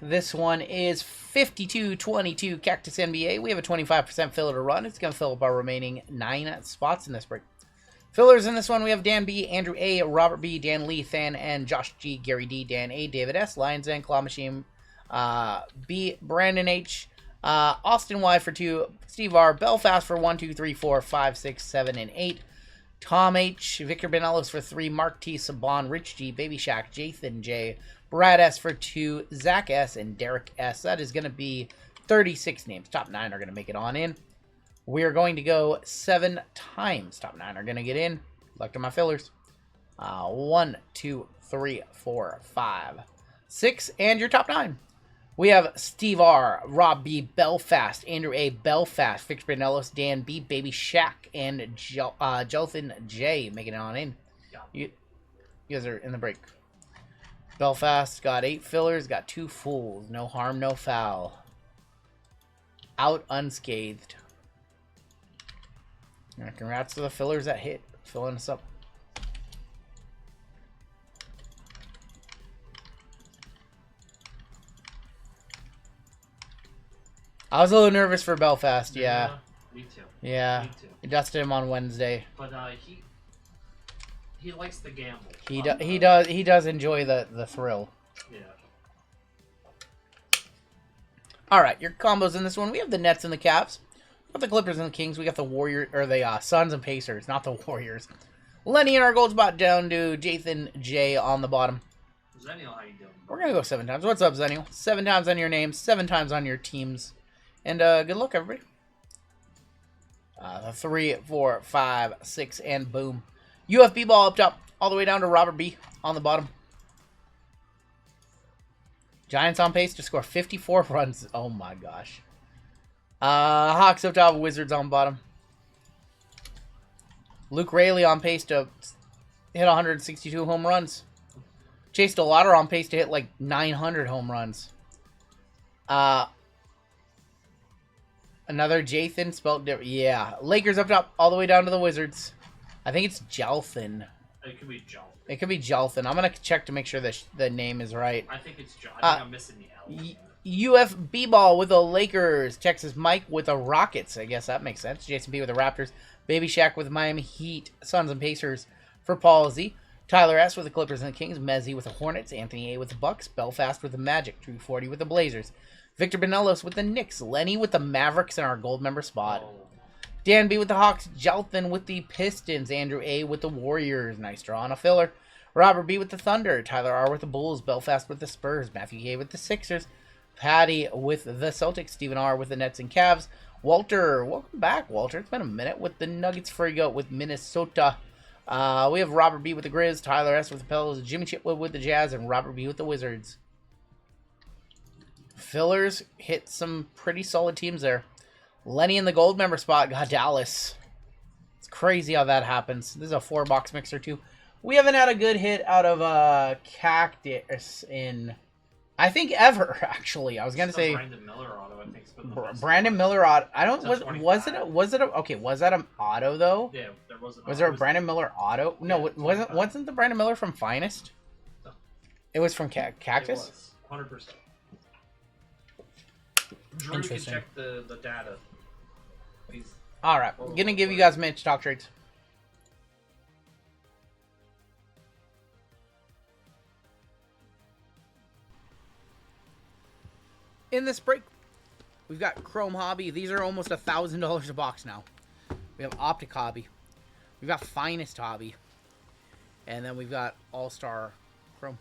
This one is 52-22 Cactus NBA. We have a 25% filler to run. It's going to fill up our remaining 9 spots in this break. Fillers in this one, we have Dan B, Andrew A, Robert B, Dan Lee, Than N, Josh G, Gary D, Dan A, David S, Lions N, Claw Machine B, Brandon H, Austin Y for 2, Steve R, Belfast for 1, 2, 3, 4, 5, 6, 7, and 8, Tom H, Victor Benelos for 3, Mark T, Saban, Rich G, Baby Shack, Jathan J, Brad S for 2, Zach S, and Derek S. That is going to be 36 names. Top 9 are going to make it on in. We are going to go 7 times. Top 9 are going to get in. Luck to my fillers. 1, 2, 3, 4, 5, 6, and your top 9. We have Steve R, Rob B, Belfast, Andrew A, Belfast, Victor Benelos, Dan B, Baby Shack, and Jothan J making it on in. You guys are in the break. Belfast got 8 fillers, got 2 fools. No harm, no foul. Out unscathed. Congrats to the fillers that hit. Filling us up. I was a little nervous for Belfast, yeah. Me too. Yeah. Me too. I dusted him on Wednesday. But he likes to gamble. He does enjoy the thrill. Yeah. All right, your combos in this one. We have the Nets and the Cavs. We got the Clippers and the Kings. We got the Warriors or the Suns and Pacers, not the Warriors. Lenny in our gold spot down to Jathan J on the bottom. Zenial, how you doing? We're gonna go 7 times. What's up, Zenial? 7 times on your names, 7 times on your teams, and good luck, everybody. 3, 4, 5, 6, and boom. UFB ball up top, all the way down to Robert B on the bottom. Giants on pace to score 54 runs. Oh my gosh. Hawks up top, Wizards on bottom. Luke Rayleigh on pace to hit 162 home runs. Chase DeLauder on pace to hit like 900 home runs. Another Jathan spelled different. Yeah. Lakers up top, all the way down to the Wizards. I think it's Jalthin. It could be Jalthin. It could be Jalthin. I'm going to check to make sure that the name is right. I think it's Jalthin. I think I'm missing the L. UFB ball with the Lakers. Texas Mike with the Rockets. I guess that makes sense. Jason P with the Raptors. Baby Shack with the Miami Heat. Suns and Pacers for Paul Z. Tyler S with the Clippers and the Kings. Mezzi with the Hornets. Anthony A with the Bucks. Belfast with the Magic. 240 with the Blazers. Victor Benelos with the Knicks. Lenny with the Mavericks in our gold member spot. Oh. Dan B with the Hawks. Jalthin with the Pistons. Andrew A with the Warriors. Nice draw on a filler. Robert B with the Thunder. Tyler R with the Bulls. Belfast with the Spurs. Matthew K with the Sixers. Patty with the Celtics. Stephen R with the Nets and Cavs. Walter, welcome back, Walter. It's been a minute with the Nuggets Frigo with Minnesota. We have Robert B with the Grizz. Tyler S with the Pelicans. Jimmy Chitwood with the Jazz. And Robert B with the Wizards. Fillers hit some pretty solid teams there. Lenny in the gold member spot got Dallas. It's crazy how that happens. This is a 4-box mixer too. We haven't had a good hit out of Cactus in, I think, ever, actually. I was gonna say Brandon Miller auto. I think Brandon Miller auto. I don't. Was it okay? Was that an auto though? Yeah, there was. Was there a Brandon Miller auto? No, wasn't the Brandon Miller from Finest? No. It was from Cactus. It was 100%. Drew can check the data. All right, gonna give you guys a minute to talk trades. In this break, we've got Chrome Hobby. These are almost $1,000 a box now. We have Optic Hobby. We've got Finest Hobby. And then we've got All-Star Chrome.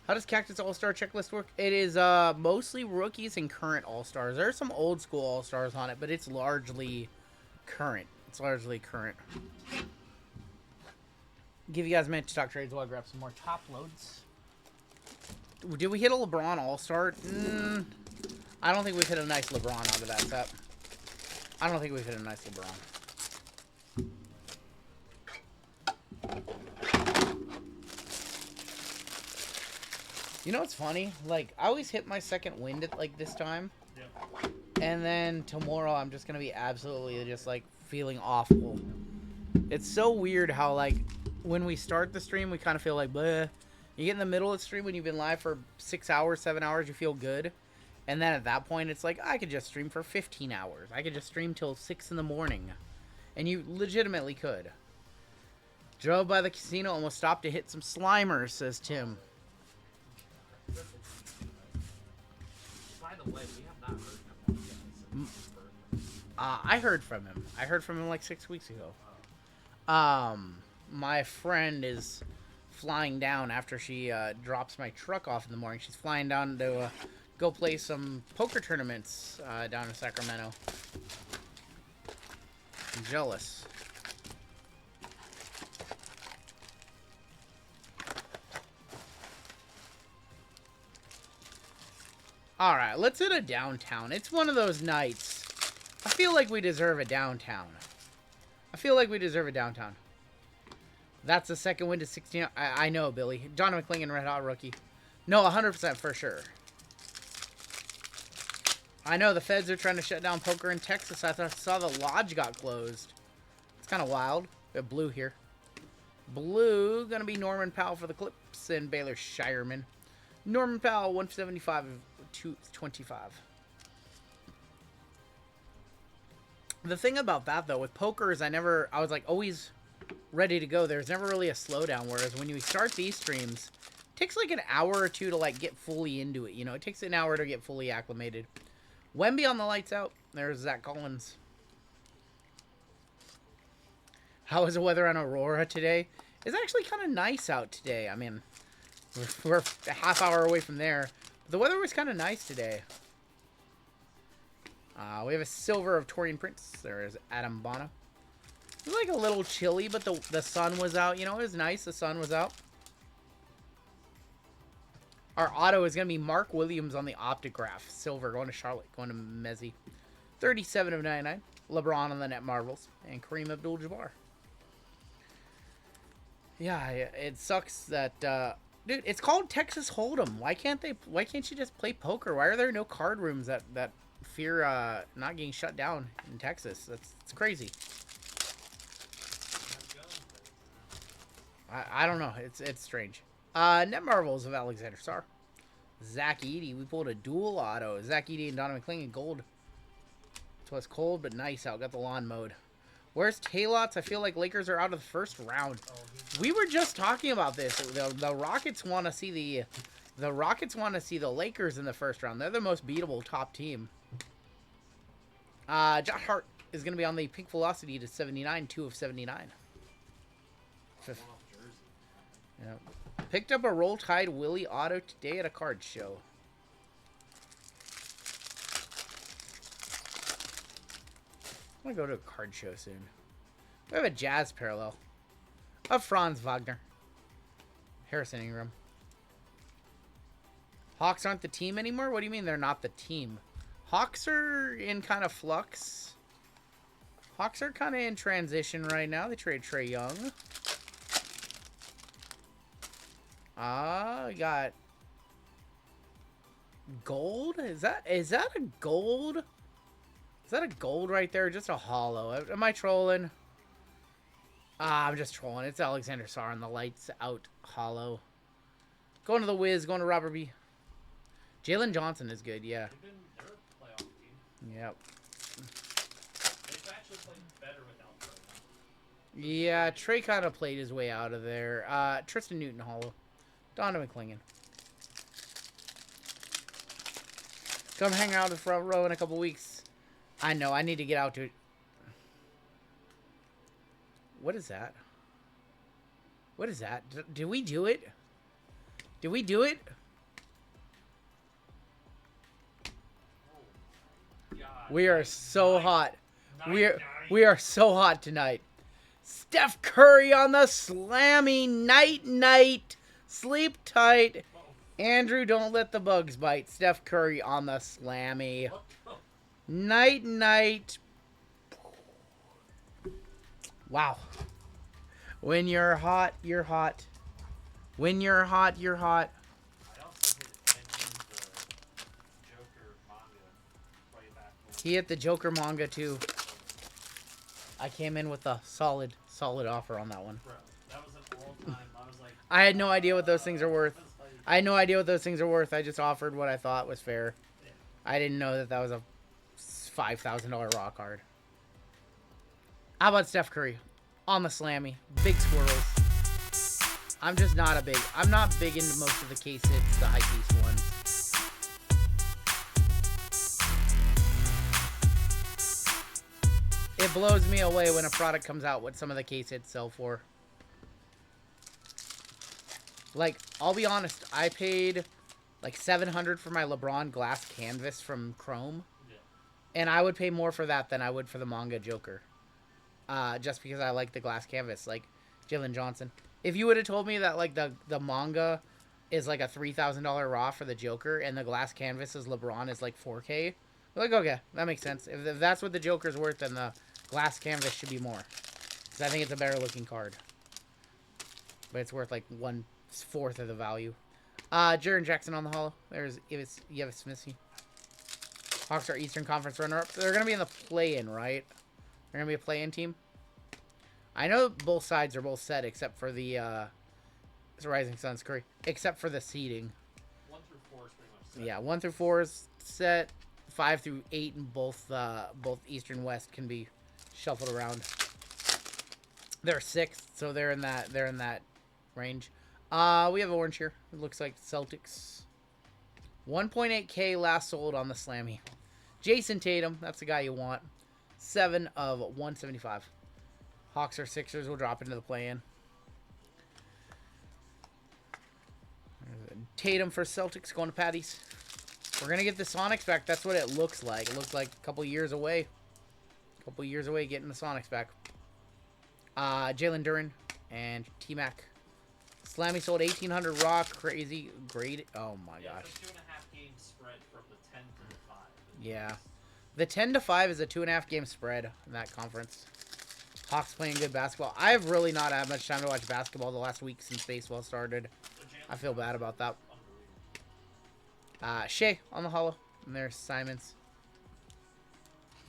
How does Cactus All-Star checklist work? It is mostly rookies and current All-Stars. There are some old school All-Stars on it, but it's largely current. Give you guys a minute to talk trades while I grab some more top loads. Did we hit a LeBron All-Star? I don't think we've hit a nice LeBron out of that set. I don't think we've hit a nice LeBron. You know what's funny? Like, I always hit my second wind at, like, this time. Yeah. And then tomorrow I'm just going to be absolutely just, like, feeling awful. It's so weird how, like, when we start the stream, we kind of feel like, bleh. You get in the middle of the stream when you've been live for 6 hours, 7 hours, you feel good. And then at that point, it's like, I could just stream for 15 hours. I could just stream till 6 in the morning. And you legitimately could. Drove by the casino, almost stopped to hit some Slimers, says Tim. By the way, we have not heard from him yet. I heard from him. I heard from him like 6 weeks ago. My friend is flying down after she drops my truck off in the morning. She's flying down to go play some poker tournaments down in Sacramento. I'm jealous. Alright, let's hit a downtown. It's one of those nights. I feel like we deserve a downtown. That's the second win to 16. I know, Billy. John McClingan, Red Hot Rookie. No, 100% for sure. I know the feds are trying to shut down poker in Texas. I saw the lodge got closed. It's kind of wild. We have blue here. Blue, going to be Norman Powell for the Clips and Baylor Shireman. Norman Powell, 175 of 225. The thing about that, though, with poker is I was like always ready to go. There's never really a slowdown, whereas when you start these streams, it takes like an hour or two to like get fully into it. You know, it takes an hour to get fully acclimated. Wemby on the lights out. There's Zach Collins. How is the weather on Aurora today? It's actually kind of nice out today. I mean, we're a half hour away from there. The weather was kind of nice today. We have a silver of Torian Prince. There is Adam Bono. It was like a little chilly, but the sun was out. You know, it was nice. The sun was out. Our auto is going to be Mark Williams on the Optograph. Silver going to Charlotte. Going to Mezzi. 37 of 99. LeBron on the Net Marvels. And Kareem Abdul-Jabbar. Yeah, it sucks that... dude, it's called Texas Hold'em. Why can't you just play poker? Why are there no card rooms that fear not getting shut down in Texas? It's crazy. I don't know. It's strange. Net Marvels of Alexander Sarr. Zach Edey. We pulled a dual auto. Zach Edey and Donovan Clingan gold. So it's cold but nice out. Got the lawn mode. Where's Taylots? I feel like Lakers are out of the first round. We were just talking about this. The Rockets want to see the Lakers in the first round. They're the most beatable top team. Josh Hart is going to be on the Pink Velocity to 79, 2 of 79. Yeah. Picked up a Roll Tide Willie auto today at a card show. I'm going to go to a card show soon. We have a Jazz parallel of Franz Wagner. Harrison Ingram. Hawks aren't the team anymore? What do you mean they're not the team? Hawks are in kind of flux. Hawks are kind of in transition right now. They trade Trae Young. We got gold? Is that a gold? Is that a gold right there? Just a hollow. Am I trolling? I'm just trolling. It's Alexander Sarr on the lights out hollow. Going to the Wiz. Going to Robert B. Jalen Johnson is good, yeah. They're a playoff team. Yep. They've actually played better without Trae. Yeah, Trae kind of played his way out of there. Tristan Newton hollow. Donovan Clingan. Come hang out in the front row in a couple weeks. I know, I need to get out to it. What is that? What is that? Did we do it? Did we do it? We are so hot. We are so hot tonight. Steph Curry on the slammy night. Sleep tight. Andrew, don't let the bugs bite. Steph Curry on the slammy. Night. Wow. When you're hot, you're hot. When you're hot, you're hot. I also hit the Joker manga way back. He hit the Joker manga too. I came in with a solid offer on that one. Bro, that was an all-time. I was like, I had no idea what those things are worth. I had no idea what those things are worth. I just offered what I thought was fair. Yeah. I didn't know that that was a $5,000 raw card. How about Steph Curry? On the slammy. Big squirrels. I'm just not a big... I'm not big into most of the case hits, the high case ones. It blows me away when a product comes out what some of the case hits sell for. Like, I'll be honest, I paid like $700 for my LeBron glass canvas from Chrome. Yeah. And I would pay more for that than I would for the manga Joker. Just because I like the glass canvas, like Jalen Johnson. If you would have told me that like the manga is like a $3,000 raw for the Joker and the glass canvas is LeBron is like 4K, like okay, that makes sense. If that's what the Joker's worth, then the glass canvas should be more. Because I think it's a better looking card. But it's worth like 1/4 of the value. Jaren Jackson on the holo. There's Yevis Smithy. Hawks are Eastern Conference runner-up. They're going to be in the play-in, right? They're going to be a play-in team. I know both sides are both set except for the Rising Suns Curry. Except for the seeding. 1 through 4 is pretty much set. Yeah, 1 through 4 is set. 5 through 8 in both East and West can be shuffled around. They're 6th, so they're in that range. We have orange here. It looks like Celtics. 1.8K last sold on the Slammy. Jason Tatum, that's the guy you want. 7 of 175. Hawks or Sixers will drop into the play-in. Tatum for Celtics going to Patties. We're going to get the Sonics back. That's what it looks like. It looks like a couple years away. A couple years away getting the Sonics back. Jalen Duren and T-Mac. Slammy sold 1,800 raw. Crazy. Great. Oh, my gosh. It's a 2.5 game spread from the 10 to the 5. Yeah. The 10 to 5 is a 2.5 game spread in that conference. Hawks playing good basketball. I have really not had much time to watch basketball the last week since baseball started. I feel bad about that. Shea on the holo. And there's Simons.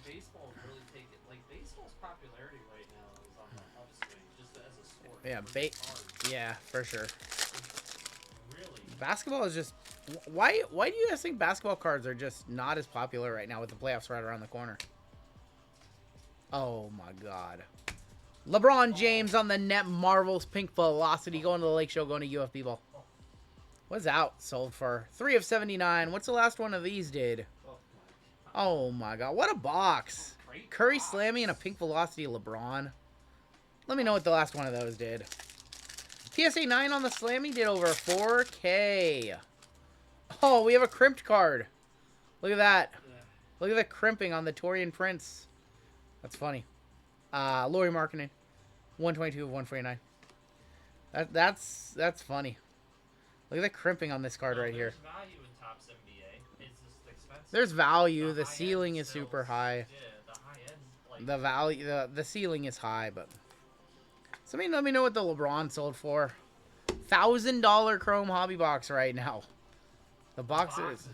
Baseball is really taking, like, baseball's popularity right now is on the upswing, just as a sport. Yeah, yeah, for sure. Really? Basketball is just... Why do you guys think basketball cards are just not as popular right now with the playoffs right around the corner? Oh, my God. LeBron James on the net. Marvel's Pink Velocity going to the Lake Show, going to UFB Ball. What's out? Sold for 3 of 79. What's the last one of these did? Oh, my God. What a box. Curry Slammy and a Pink Velocity LeBron. Let me know what the last one of those did. PSA 9 on the Slammy did over 4K. Oh, we have a crimped card. Look at that. Look at the crimping on the Torian Prince. That's funny. Laurie Markkinen. 122 of 149. That's funny. Look at the crimping on this card right here. There's value in Topps NBA. It's just expensive. There's value. The ceiling is super high. Yeah, the high end. Like, The value, the ceiling is high, but somebody let me know what the LeBron sold for. $1,000 Chrome hobby box right now. The box is.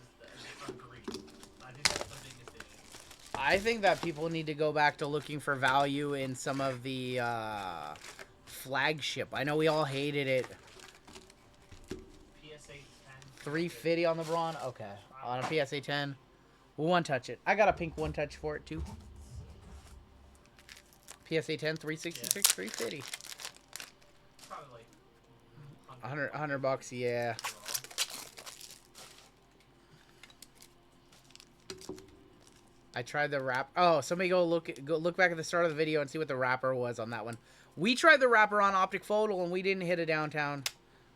I think that's the biggest issue. I think that people need to go back to looking for value in some of the flagship. I know we all hated it. PSA 10. 350 on LeBron. Okay, on a PSA 10. We'll one touch it. I got a pink one touch for it too. PSA 10, 366, 350. Probably like 100 bucks, yeah. I tried the wrap. Oh, somebody go look back at the start of the video and see what the wrapper was on that one. We tried the wrapper on Optic Photo and we didn't hit a downtown.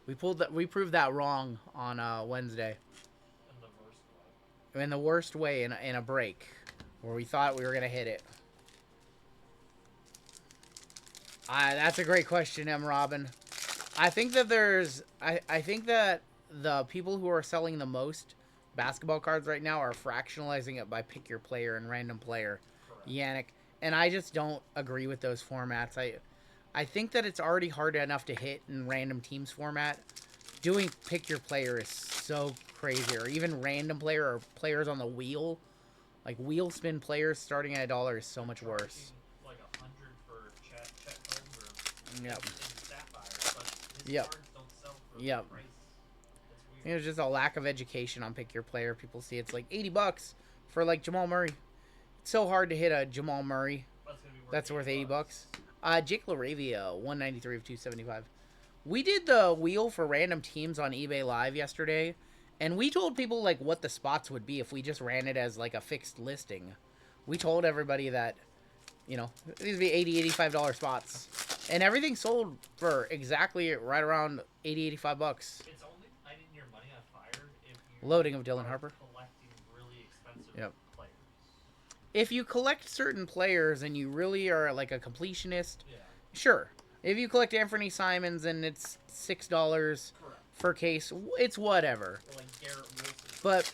We proved that wrong on Wednesday. in the worst way. In the worst way, in a break, where we thought we were gonna hit it. That's a great question, M. Robin. I think that I think that the people who are selling the most basketball cards right now are fractionalizing it by pick your player and random player. Correct. Yannick. And I just don't agree with those formats. I think that it's already hard enough to hit in random teams format. Doing pick your player is so crazy. Or even random player or players on the wheel. Like wheel spin players starting at $1 is so much worse. Like 100 for Chet Holmgren Yep. in Sapphire, but his Yep. cards don't sell Yep. price. That's It weird. was just a lack of education on pick your player. People see it's like $80 for like Jamal Murray. It's so hard to hit a Jamal Murray. That's gonna be worth That's worth $80. $80. Jake LaRavia, 193 of 275. We did the wheel for random teams on eBay Live yesterday, and we told people like what the spots would be if we just ran it as like a fixed listing. We told everybody that, you know, these would be $80, $85 spots. And everything sold for exactly right around $80, $85. It's only lighting your money on fire if you Loading of Dylan are Harper. collecting really expensive Yep. players. If you collect certain players and you really are like a completionist, Yeah. sure. If you collect Anthony Simons and it's $6 Correct. per case, it's whatever. Or like Garrett Wilson. But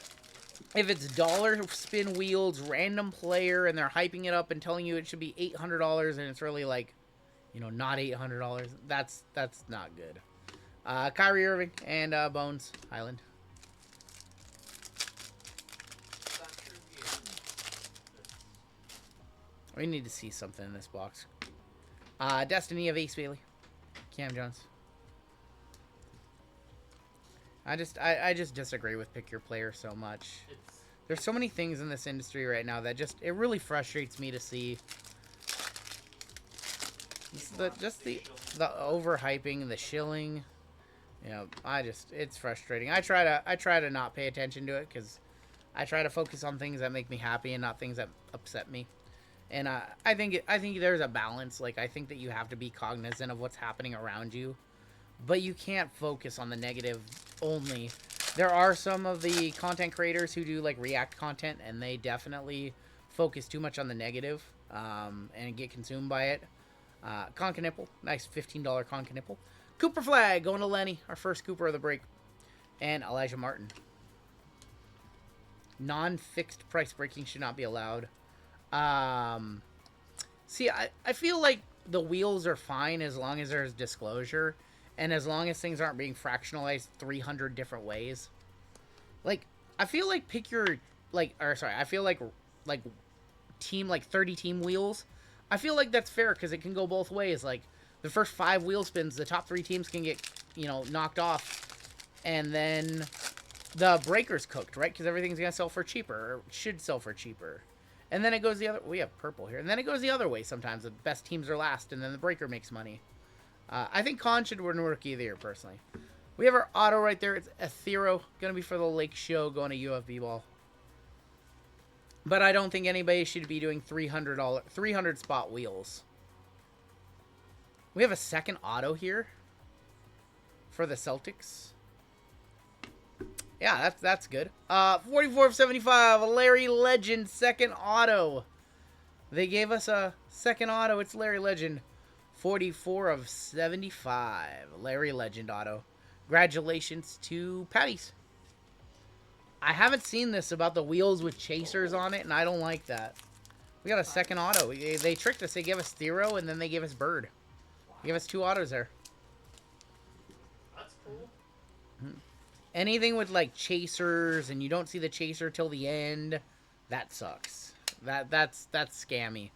if it's dollar spin wheels, random player, and they're hyping it up and telling you it should be $800 and it's really like, you know, not $800, that's not good. Kyrie Irving and Bones Highland. It's not true either. We need to see something in this box. Destiny of Ace Bailey. Cam Jones. I just disagree with pick your player so much. It's There's so many things in this industry right now that just it really frustrates me to see. The overhyping, the shilling. You know, it's frustrating. I try to not pay attention to it because I try to focus on things that make me happy and not things that upset me. And I think there's a balance. Like I think that you have to be cognizant of what's happening around you, but you can't focus on the negative only. There are some of the content creators who do like react content, and they definitely focus too much on the negative and get consumed by it. Conca Nipple, nice $15 Conca Nipple. Cooper Flag going to Lenny, our first Cooper of the break, and Elijah Martin. Non-fixed price breaking should not be allowed. See, I feel like the wheels are fine as long as there's disclosure, and as long as things aren't being fractionalized 300 different ways. Like, I feel like I feel like team, like 30 team wheels. I feel like that's fair because it can go both ways. Like, the first 5 wheel spins, the top 3 teams can get, you know, knocked off, and then the breaker's cooked, right? Because everything's going to sell for cheaper, or should sell for cheaper. And then it goes the other... We have purple here. And then it goes the other way sometimes. The best teams are last, and then the breaker makes money. I think Con should win Rookie of the Year, personally. We have our auto right there. It's Ethereal. Going to be for the Lake Show, going to UFB ball. But I don't think anybody should be doing $300 spot wheels. We have a second auto here for the Celtics. Yeah, that's good. 44 of 75, a Larry Legend second auto. They gave us a second auto. It's Larry Legend. 44 of 75, Larry Legend auto. Congratulations to Patties. I haven't seen this about the wheels with chasers on it, and I don't like that. We got a second auto. They tricked us. They gave us Thero, and then they gave us Bird. They gave us 2 autos there. That's cool. Anything with like chasers and you don't see the chaser till the end, that sucks. That's scammy.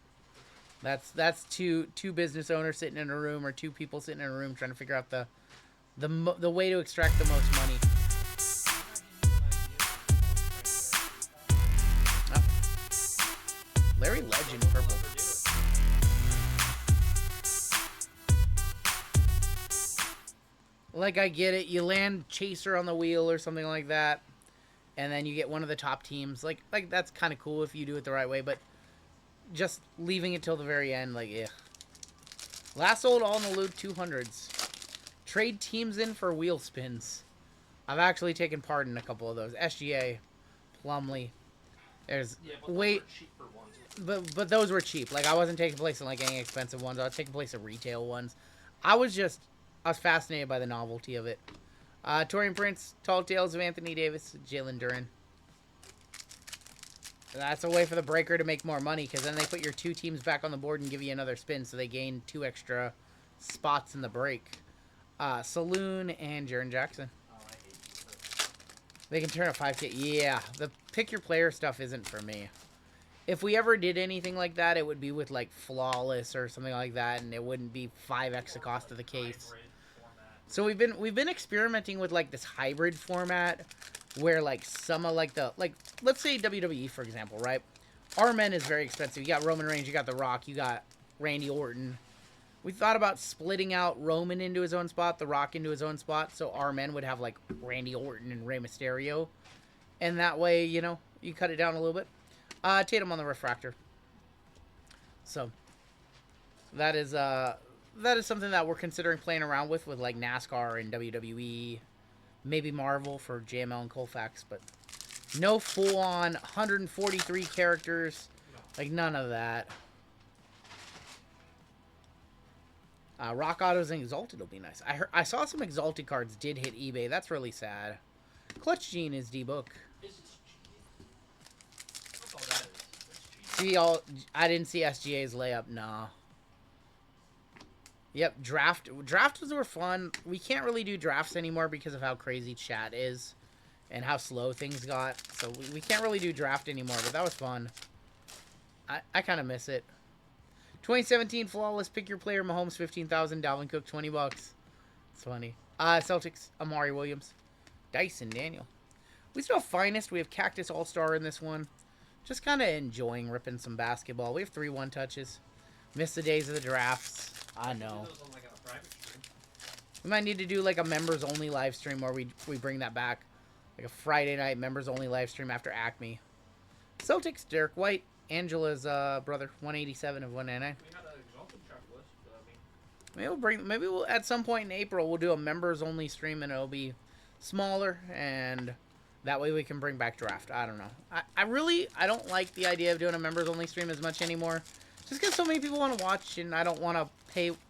That's two business owners sitting in a room, or 2 people sitting in a room trying to figure out the way to extract the most money. Oh. Larry Legend purple. Like, I get it. You land chaser on the wheel or something like that, and then you get one of the top teams. Like that's kind of cool if you do it the right way, but just leaving it till the very end, like, yeah. Last sold all in the loot 200s. Trade teams in for wheel spins. I've actually taken part in a couple of those. SGA, Plumlee. There's Cheaper ones. but those were cheap. Like, I wasn't taking place in like any expensive ones. I was taking place in retail ones. I was fascinated by the novelty of it. Torian Prince, Tall Tales of Anthony Davis, Jalen Duren. That's a way for the breaker to make more money, because then they put your 2 teams back on the board and give you another spin, so they gain 2 extra spots in the break. Saloon and Jaren Jackson. Oh, I hate you. They can turn a 5K. Yeah, the pick your player stuff isn't for me. If we ever did anything like that, it would be with like Flawless or something like that, and it wouldn't be 5x the cost of the case. So we've been experimenting with like this hybrid format where like some of like the like let's say WWE for example, right? Our men is very expensive. You got Roman Reigns, you got The Rock, you got Randy Orton. We thought about splitting out Roman into his own spot, The Rock into his own spot, so our men would have like Randy Orton and Rey Mysterio, and that way you know you cut it down a little bit. Tatum on the refractor. So that is something that we're considering playing around with like NASCAR and WWE, maybe Marvel for JML and Colfax, but no full-on 143 characters, like none of that. Rock Autos and Exalted will be nice. I saw some Exalted cards did hit eBay. That's really sad. Clutch Gene is D-Book. That's all that is. I didn't see SGA's layup. Nah. Yep, drafts were fun. We can't really do drafts anymore because of how crazy chat is and how slow things got. So we can't really do draft anymore, but that was fun. I kind of miss it. 2017 Flawless Pick Your Player Mahomes 15,000, Dalvin Cook $20. It's funny. Celtics Amari Williams, Dyson Daniel. We still have Finest. We have Cactus All-Star in this one. Just kind of enjoying ripping some basketball. We have 3 1-touches. Missed the days of the drafts. I know. We might need to do like a members only live stream where we bring that back. Like a Friday night members only live stream after Acme. Celtics, Derek White, Angela's brother, 187 of 199. We had an Exalted checklist, but Maybe we'll at some point in April we'll do a members only stream and it'll be smaller and that way we can bring back draft. I don't know. I don't like the idea of doing a members only stream as much anymore. Just because so many people want to watch and I don't want to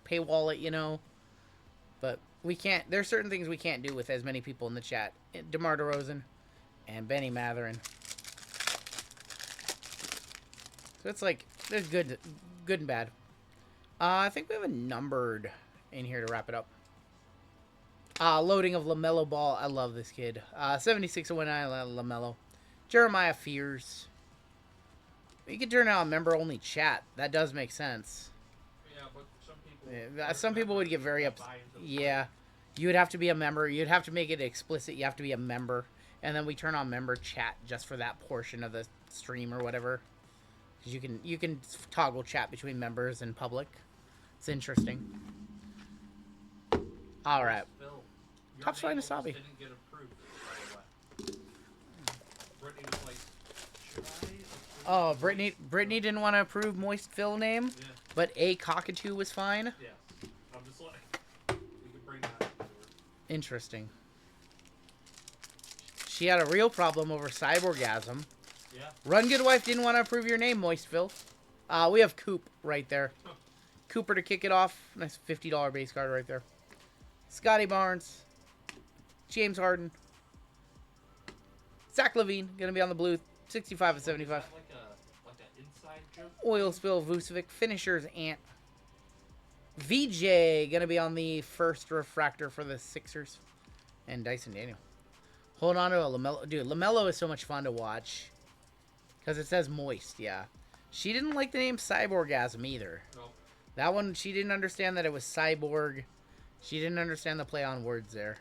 paywall it, you know. But we can't. There's certain things we can't do with as many people in the chat. DeMar DeRozan and Benny Matherin. So it's like there's good and bad. I think we have a numbered in here to wrap it up. Loading of LaMelo Ball. I love this kid. 76 of 199 LaMelo. Jeremiah Fears. You could turn out a member-only chat. That does make sense. yeah, but some people. Yeah, some people would get very upset. Yeah, you would have to be a member. You'd have to make it explicit. You have to be a member, and then we turn on member chat just for that portion of the stream or whatever. Because you can toggle chat between members and public. It's interesting. All right. Phil, your Top flight name of Sabi. almost didn't get approved, by the way. Brittany was like, should I approve Oh, this? Brittany didn't want to approve Moist Phil name, Yeah, but a cockatoo was fine. yeah. I'm just like, we could bring that up to her. Interesting. She had a real problem over Cyborgasm. Yeah. Run Good Wife didn't want to approve your name, Moist Phil. We have Coop right there. Huh. Cooper to kick it off. Nice $50 base card right there. Scotty Barnes. James Harden. Zach LaVine going to be on the blue. 65 of 75. Is that like an inside joke? Oil Spill Vucevic. Finishers Ant. VJ going to be on the first refractor for the Sixers. And Dyson Daniel. Hold on to a LaMelo. Dude, LaMelo is so much fun to watch. Because it says moist, yeah. She didn't like the name Cyborgasm either. No. That one, she didn't understand that it was cyborg. She didn't understand the play on words there.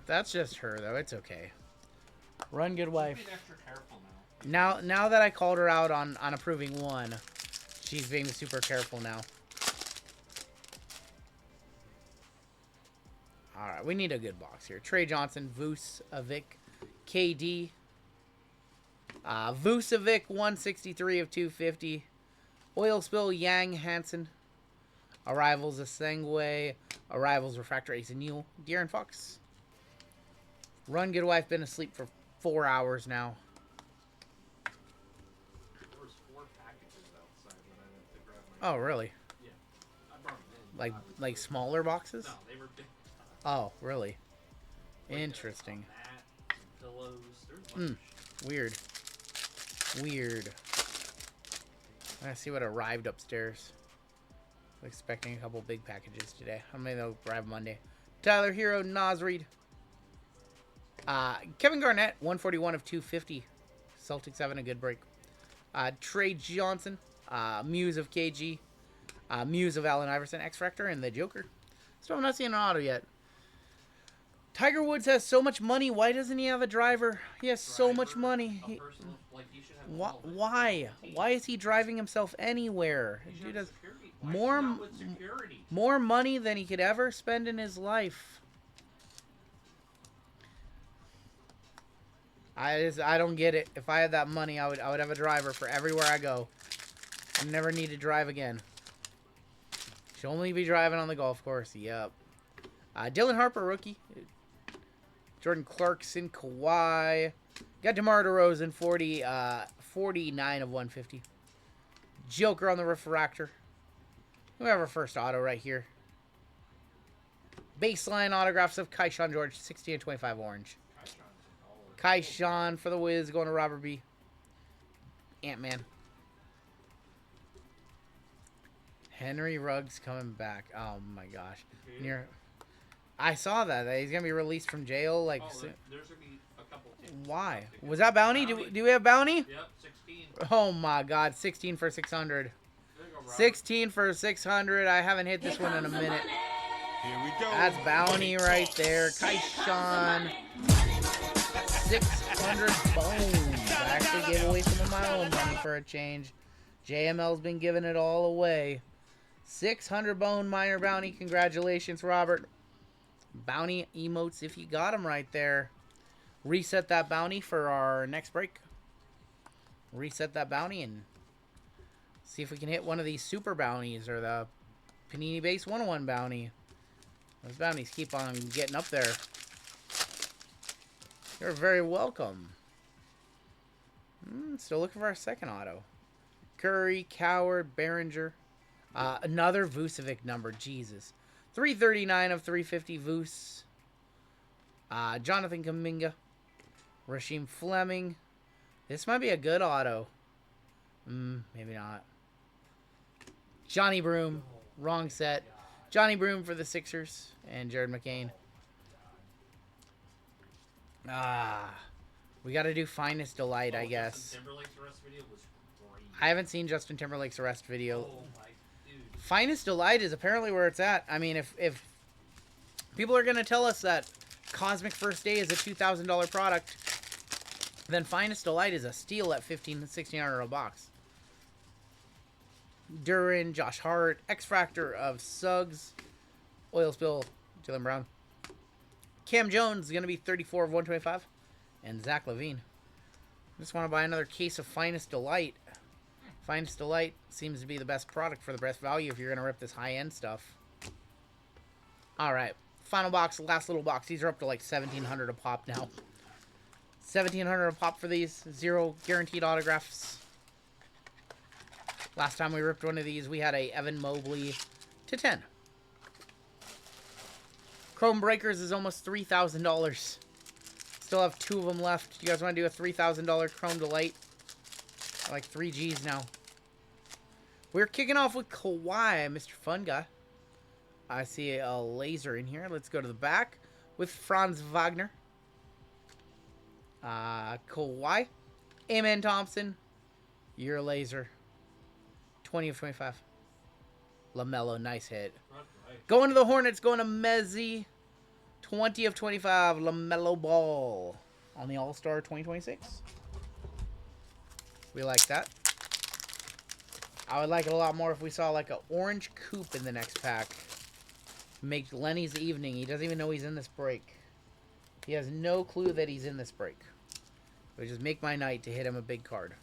That's just her, though. It's okay. Run Good Wife. She's being extra careful now. Now that I called her out on approving one, she's being super careful now. Alright, we need a good box here. Trey Johnson, Vucevic, KD. Vucevic, 163 of 250. Oil Spill, Yang Hansen. Arrivals, Asengwe. Arrivals, Refractor, Ace and Neal. De'Aaron Fox. Run Good Wife, been asleep for 4 hours now. There was 4 packages outside when I went to grab my. Oh, really? Yeah. I brought them in. Like smaller boxes? No, they were big. Oh, really? Like, Interesting. Mat, some pillows. There's a bunch of shit. Weird. I see what arrived upstairs. I'm expecting a couple big packages today. How many they'll arrive Monday? Tyler Hero, Nas Reed. Kevin Garnett, 141 of 250. Celtics having a good break. Trey Johnson, Muse of KG. Muse of Allen Iverson, X-Factor, and the Joker. So I'm not seeing an auto yet. Tiger Woods has so much money. Why doesn't he have a driver? He has so much money. He should have Why? Why is he driving himself anywhere? Dude has security. more money than he could ever spend in his life. I don't get it. If I had that money, I would have a driver for everywhere I go. I never need to drive again. Should only be driving on the golf course. Yep. Dylan Harper, rookie. Jordan Clarkson, Kawhi. Got DeMar DeRozan, 49 of 150. Joker on the refractor. We have our first auto right here. Baseline autographs of Kaishan George, 16 of 25 orange. Kaishan for the Wiz, going to Robert B. Ant-Man. Henry Ruggs coming back. Oh my gosh. I saw that. He's going to be released from jail. Like, there's going to be a couple teams. Why? Was that bounty? Do we have bounty? Yep, 16. Oh my god. 16 for 600. There you go, Robert. 16 for 600. I haven't hit this one in a minute. Here we go. That's bounty right there. Kaishan. 600 bones. I actually gave away some of my own money for a change. JML's been giving it all away. 600 bone minor bounty. Congratulations, Robert. Bounty emotes if you got them right there. Reset that bounty for our next break. Reset that bounty and see if we can hit one of these super bounties or the Panini Base 101 bounty. Those bounties keep on getting up there. You're very welcome. Still looking for our second auto. Curry, Coward, Behringer. Another Vucevic number. Jesus. 339 of 350 Vus. Jonathan Kuminga. Rasheem Fleming. This might be a good auto. Maybe not. Johnny Broom. Wrong set. Johnny Broom for the Sixers. And Jared McCain. We got to do Finest Delight, I guess. Justin Timberlake's arrest video was great. I haven't seen Justin Timberlake's arrest video. Oh my dude. Finest Delight is apparently where it's at. I mean, if people are going to tell us that Cosmic First Day is a $2,000 product, then Finest Delight is a steal at $1,600 a box. Duran, Josh Hart, X-Factor of Suggs, Oil Spill, Jalen Brown. Cam Jones is going to be 34 of 125. And Zach LaVine. Just want to buy another case of Finest Delight. Finest Delight seems to be the best product for the best value if you're going to rip this high-end stuff. Alright. Final box, last little box. These are up to like $1,700 a pop now. $1,700 a pop for these. 0 guaranteed autographs. Last time we ripped one of these, we had a Evan Mobley to 10. Chrome Breakers is almost $3,000. Still have 2 of them left. You guys want to do a $3,000 Chrome Delight? Like 3 Gs now. We're kicking off with Kawhi, Mr. Fun Guy. I see a laser in here. Let's go to the back with Franz Wagner. Kawhi. Amen Thompson. Your laser. 20 of 25. LaMelo, nice hit. Right. Going to the Hornets, going to Mezzi. 20 of 25, LaMelo Ball on the All-Star 2026. We like that. I would like it a lot more if we saw like an orange coupe in the next pack. Make Lenny's evening. He doesn't even know he's in this break. He has no clue that he's in this break. It would just make my night to hit him a big card.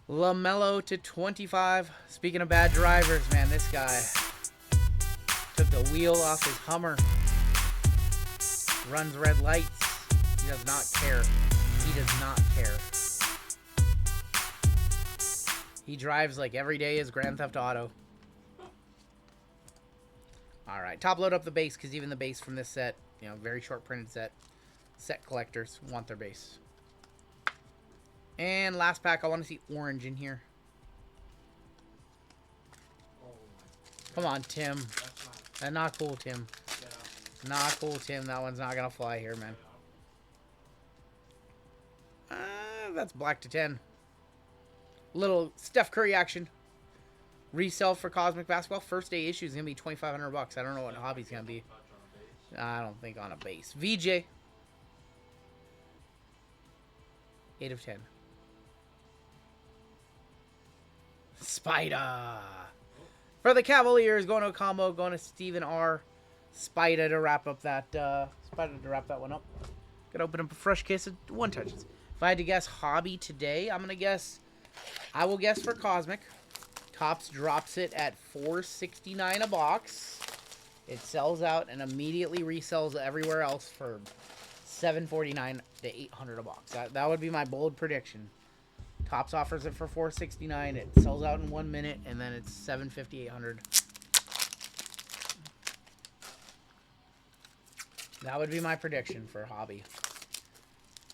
LaMelo to 25. Speaking of bad drivers, man, this guy took the wheel off his Hummer. Runs red lights. He does not care. He does not care. He drives like every day is Grand Theft Auto. Alright, top load up the base, because even the base from this set, you know, very short printed set. Set collectors want their base. And last pack, I want to see orange in here. Oh my. Come on, Tim. That's Not cool, Tim. yeah. Not cool, Tim. That one's not going to fly here, man. That's black to 10. Little Steph Curry action. Resell for Cosmic Basketball. First day issue is going to be $2,500. I don't know what hobby's going to be. I don't think on a base. VJ. 8 of 10. Spider. For the Cavaliers, going to a combo, going to Stephen R. Spider to wrap up that one up. Gonna open up a fresh case of one touches. If I had to guess hobby today, I will guess for Cosmic. Topps drops it at $4.69 a box. It sells out and immediately resells everywhere else for $7.49 to $800 a box. That would be my bold prediction. Topps offers it for $4.69. It sells out in 1 minute, and then it's $7.50, $800. That would be my prediction for hobby.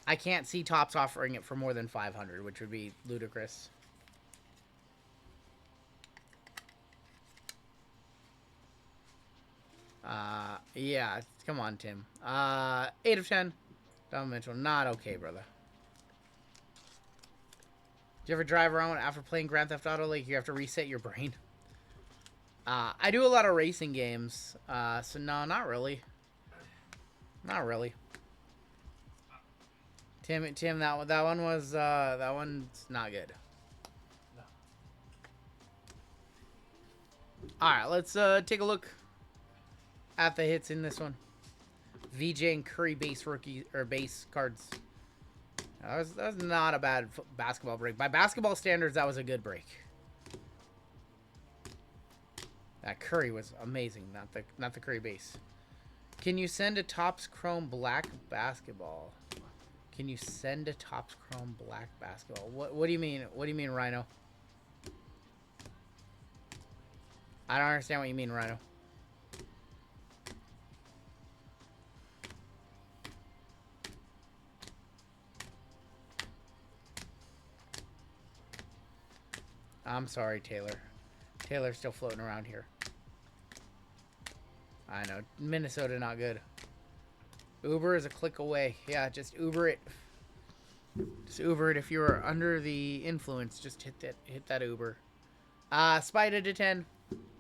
I can't see Topps offering it for more than $500, which would be ludicrous. Yeah, come on, Tim. 8 of 10. Don Mitchell, not okay, brother. Do you ever drive around after playing Grand Theft Auto? Like, you have to reset your brain? I do a lot of racing games, so no, not really. Not really. Tim, that one's not good. No. All right, let's take a look at the hits in this one. VJ and Curry base rookie or base cards. That was not a bad basketball break. By basketball standards, that was a good break. That Curry was amazing. Not the Curry base. Can you send a Topps Chrome Black basketball? Can you send a Topps Chrome Black basketball? What do you mean? What do you mean, Rhino? I don't understand what you mean, Rhino. I'm sorry, Taylor. Taylor's still floating around here. I know. Minnesota, not good. Uber is a click away. Yeah, just Uber it. Just Uber it. If you're under the influence, just hit that Uber. Spider to 10.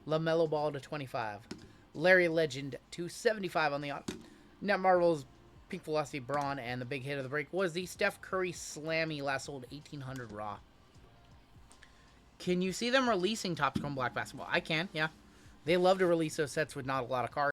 LaMelo Ball to 25. Larry Legend to 75 on the odd. Net Marvel's Pink Velocity Braun, and the big hit of the break was the Steph Curry Slammy last sold 1800 raw. Can you see them releasing Topps Chrome Black basketball? I can, yeah. They love to release those sets with not a lot of cards.